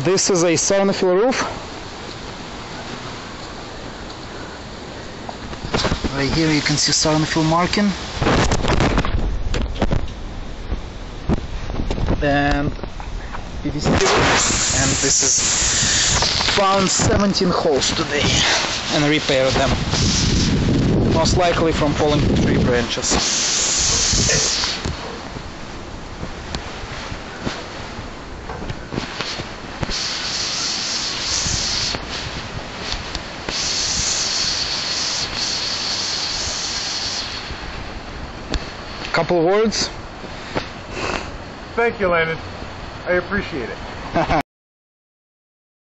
This is a Sarnafil roof. Right here you can see Sarnafil marking. And PVC roof. And this is found 17 holes today and repaired them. Most likely from falling tree branches. Couple words. Thank you, Landon. I appreciate it.